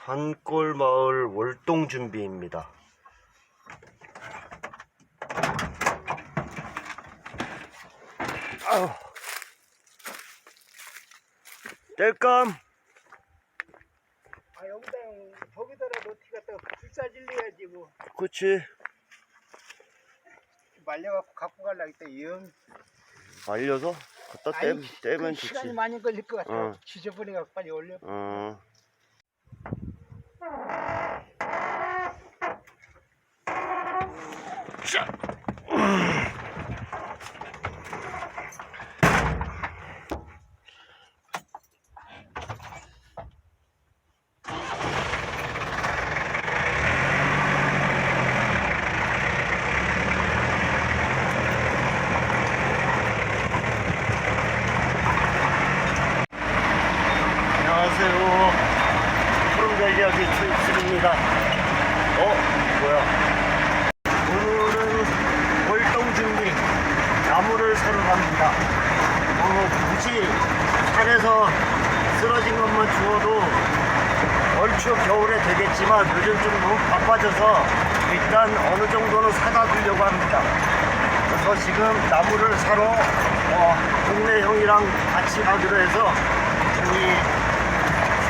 산골마을 월동 준비입니다. 아우. 뗄감. 여기다 저기다라도 어떻게 갖다가 불사질러야지 뭐. 그치. 말려갖고 갖고 가려고 했다 영. 말려서 갖다 떼면 좋지. 시간이 많이 걸릴 것 같아. 어. 지저분해갖고 빨리 올려. 자. 안녕하세요. 푸른달리아기 출입입니다. 뭐야? 오늘은 월동 준비, 나무를 사러 갑니다. 굳이 산에서 쓰러진 것만 주워도 얼추 겨울에 되겠지만 요즘 좀 너무 바빠져서 일단 어느 정도는 사다 두려고 합니다. 그래서 지금 나무를 사러 동네 형이랑 같이 가기로 해서 이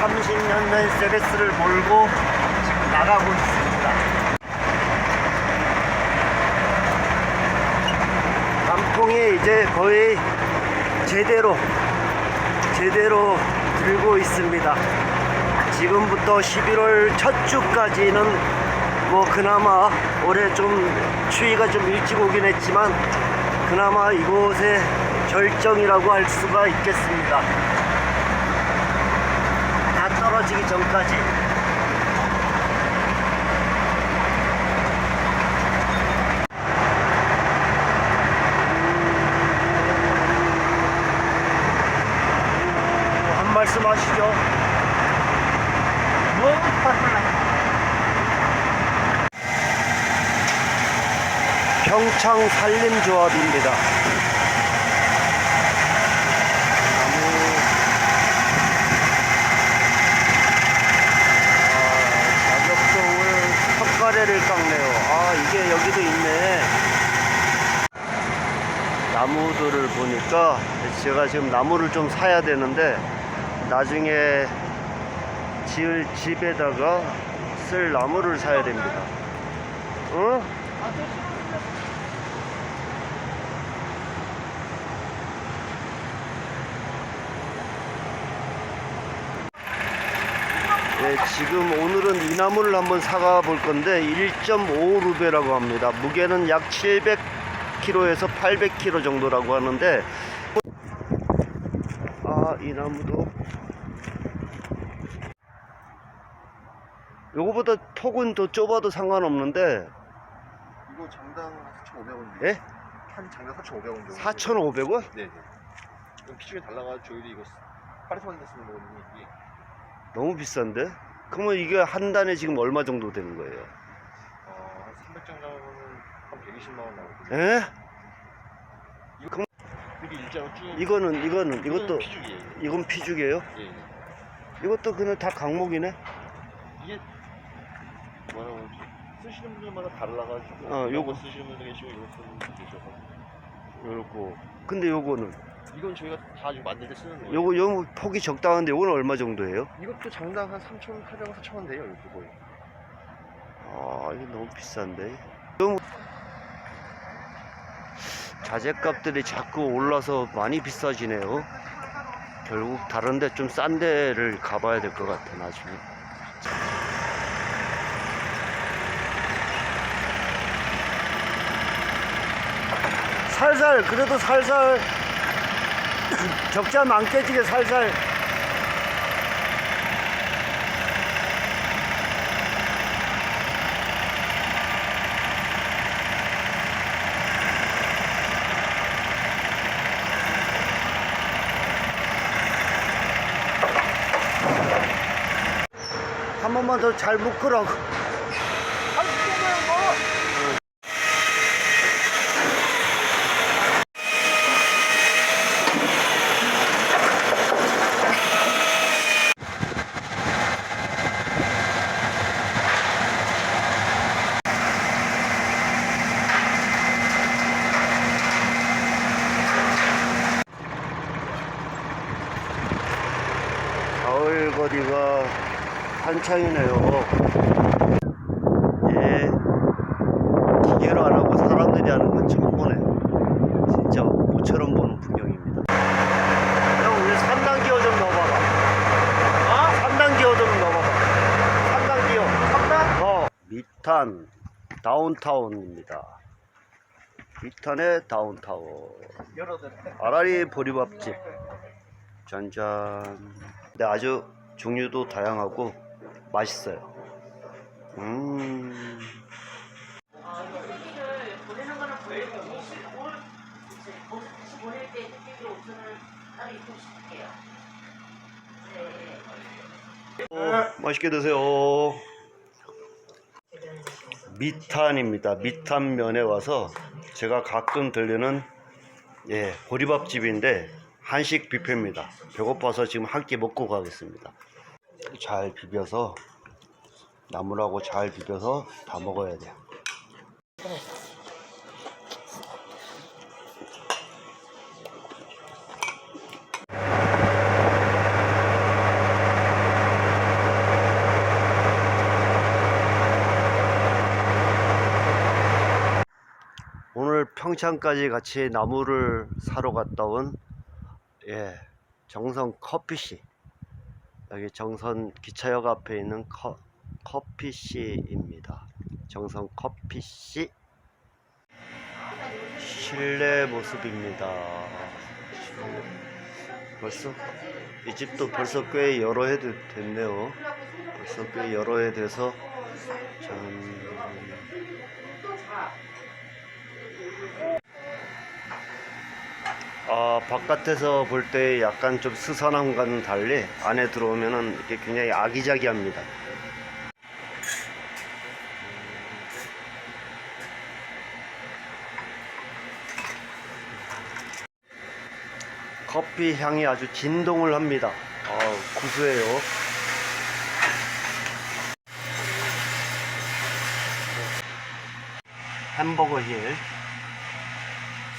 30년 된 세레스를 몰고 지금 나가고 있습니다. 단풍이 이제 거의 제대로 들고 있습니다. 지금부터 11월 첫 주까지는 뭐 그나마 올해 좀 추위가 좀 일찍 오긴 했지만 그나마 이곳의 절정이라고 할 수가 있겠습니다. 다 떨어지기 전까지. 한 말씀 하시죠. 뭐? 평창 산림조합입니다. 를 깎네요. 이게 여기도 있네. 나무들을 보니까 제가 지금 나무를 좀 사야 되는데 나중에 지을 집에다가 쓸 나무를 사야 됩니다. 네, 지금 오늘은 이 나무를 한번 사가 볼 건데 1.5루베라고 합니다. 무게는 약 700kg에서 800kg 정도라고 하는데 이 나무도 요거보다 폭은 더 좁아도 상관없는데 이거 장당 4,500원. 예? 한 장당 4,500원 정도. 4,500원? 네네. 그럼 피중에 달라가지고 저희도 이거 파리스 만들 쓰는 거거든요. 이게. 너무 비싼데? 그러면 이게 한 단에 지금 얼마 정도 되는 거예요? 한 300장당은 한 120만 원 나오거든요. 에? 그럼 이게 일자로 쭉. 이것도 피죽이에요. 이건 피죽이에요? 예. 이것도 그냥 다 강목이네? 이게 뭐라고 그러지? 쓰시는 분들마다 달라가지고. 요거 쓰시는 분도 계시고 이거 쓰는 분도 계셔서. 요거. 근데 요거는 이건 저희가 다 지금 만들 때 쓰는 거예요. 요거 폭이 적당한데 요건 얼마 정도예요? 이것도 장당 한 3,800원, 4,000원 돼요. 이거 거의. 이게 너무 비싼데. 너무 자재값들이 자꾸 올라서 많이 비싸지네요. 결국 다른 데 좀 싼 데를 가봐야 될 것 같아 나중에. 살살, 그래도 살살 적자 안 깨지게 살살. 한 번만 더 잘 묶으라고. 마을 거리가 한창이네요. 예, 기계로 안 하고 사람들이 하는 건 처음 보네요. 진짜 모처럼 보는 풍경입니다. 형, 우리 3단 기어 좀 넣어봐봐. 3단 기어 좀 넣어봐봐. 3단 기어. 3단? 미탄 다운타운입니다. 미탄의 다운타운. 아라리 보리밥집. 짠짠. 근데 아주 종류도 다양하고 맛있어요. 보내는 거는 보내고 혹시 보낼 때 택배비로 5,000원을 따로 입금시킬게요. 네. 맛있게 드세요. 미탄입니다. 미탄면에 와서 제가 가끔 들르는 보리밥집인데 한식 뷔페입니다. 배고파서 지금 한 끼 먹고 가겠습니다. 잘 비벼서, 나물하고 잘 비벼서 다 먹어야 돼요. 오늘 평창까지 같이 나무를 사러 갔다 온 정선 커피씨. 여기 정선 기차역 앞에 있는 커피씨입니다. 정선 커피씨 실내 모습입니다. 벌써 이 집도 벌써 꽤 여러 해 됐네요. 벌써 꽤 여러 해 돼서 바깥에서 볼 때 약간 좀 스산함과는 달리 안에 들어오면은 이렇게 굉장히 아기자기합니다. 커피 향이 아주 진동을 합니다. 구수해요. 햄버거 힐.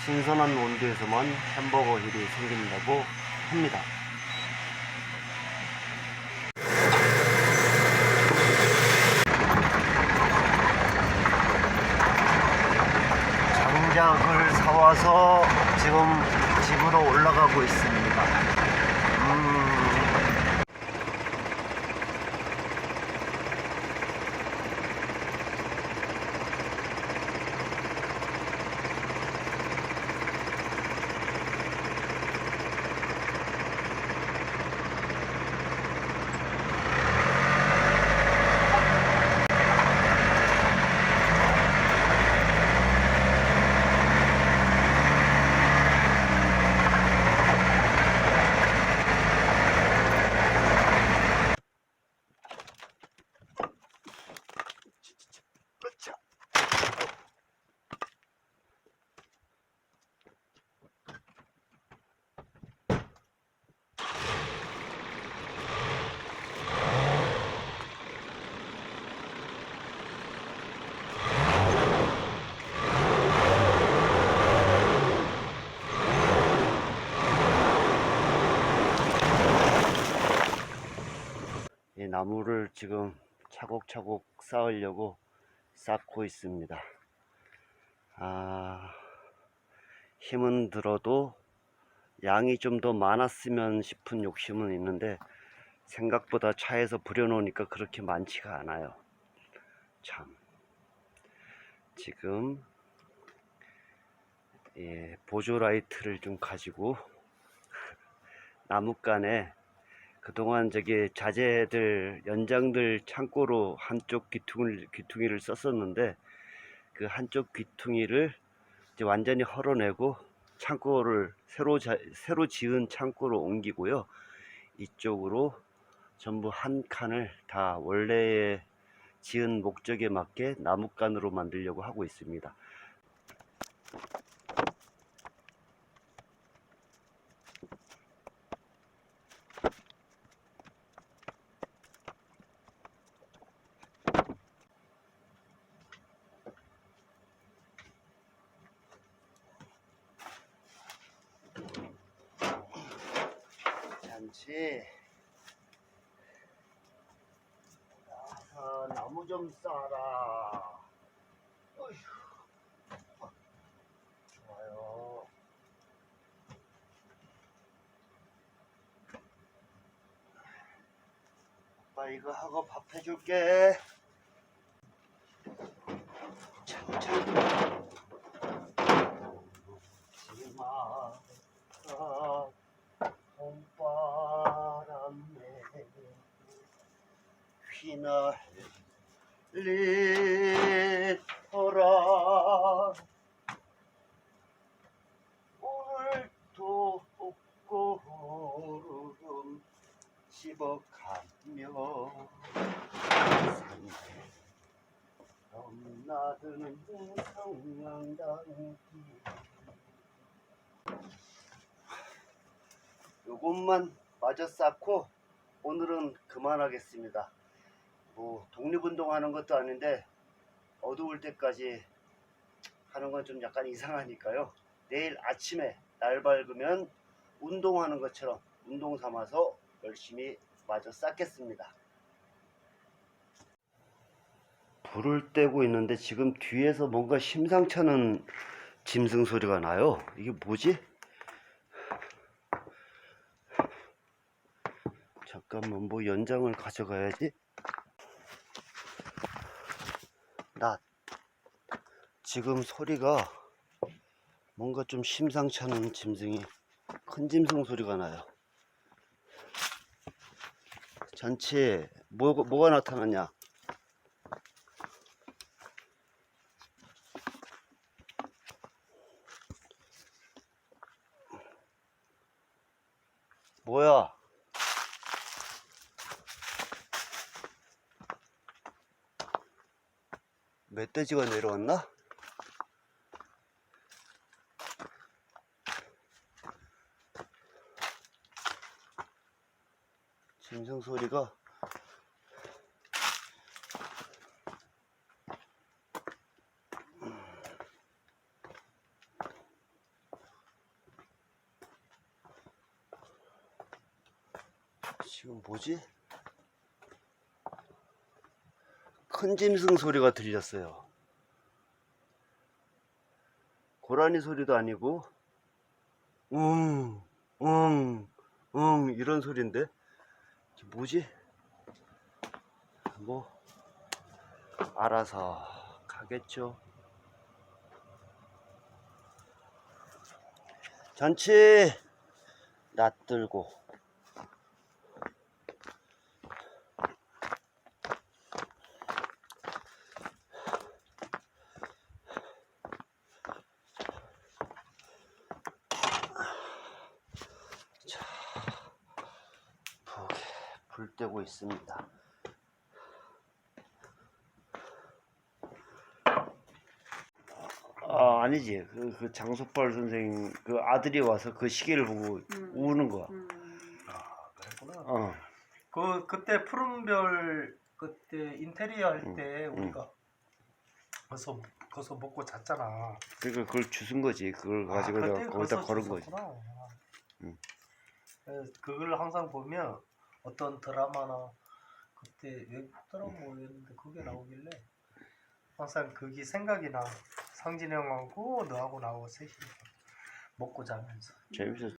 신선한 온도에서만 햄버거 힐이 생긴다고 합니다. 장작을 사와서 지금 집으로 올라가고 있습니다. 이 나무를 지금 차곡차곡 쌓으려고 쌓고 있습니다. 힘은 들어도 양이 좀 더 많았으면 싶은 욕심은 있는데 생각보다 차에서 부려놓으니까 그렇게 많지가 않아요. 참, 지금 보조 라이트를 좀 가지고 나뭇간에 그동안 자재들, 연장들 창고로 한쪽 귀퉁이를 썼었는데 그 한쪽 귀퉁이를 이제 완전히 헐어내고 창고를 새로 지은 창고로 옮기고요. 이쪽으로 전부 한 칸을 다 원래의 지은 목적에 맞게 나뭇간으로 만들려고 하고 있습니다. 잔치 무 좀 싸라. 어휴. 좋아요. 아빠 이거 하고 밥 해줄게. 천천히 지마 봄바람에 휘날리더라. 오늘도 꽃구름 씹어가며 넘나드는 성냥단기. 요것만 마저 쌓고 오늘은 그만하겠습니다. 뭐 독립운동 하는 것도 아닌데 어두울 때까지 하는 건 좀 약간 이상하니까요. 내일 아침에 날 밝으면 운동하는 것처럼 운동 삼아서 열심히 마저 쌓겠습니다. 불을 떼고 있는데 지금 뒤에서 뭔가 심상치 않은 짐승 소리가 나요. 이게 뭐지? 잠깐만, 뭐 연장을 가져가야지. 나 지금 소리가 뭔가 좀 심상치 않은 짐승이, 큰 짐승 소리가 나요. 전체 뭐가 나타났냐? 뭐야? 멧돼지가 내려왔나? 짐승 소리가 지금 뭐지? 큰 짐승 소리가 들렸어요. 고라니 소리도 아니고 이런 소리인데 이게 뭐지? 뭐 알아서 가겠죠. 전체 낯들고 불 떼고 있습니다. 아니지. 그 장소팔 선생님 그 아들이 와서 그 시계를 보고 우는 거야. 아, 그랬구나. 그때 푸른별 그때 인테리어 할 때 우리가 거기서 먹고 잤잖아. 그러니까 그걸 주신 거지. 그걸 가지고 그때 내가 거기다 거기서 걸은 거지. 줬었구나. 응. 그래서 그걸 항상 보면 어떤 드라마나 그때 외국 드라마 뭐였는데 그게 나오길래 항상 그게 생각이 나. 상진이 형하고 너하고 나하고 셋이 먹고 자면서. 재밌었어.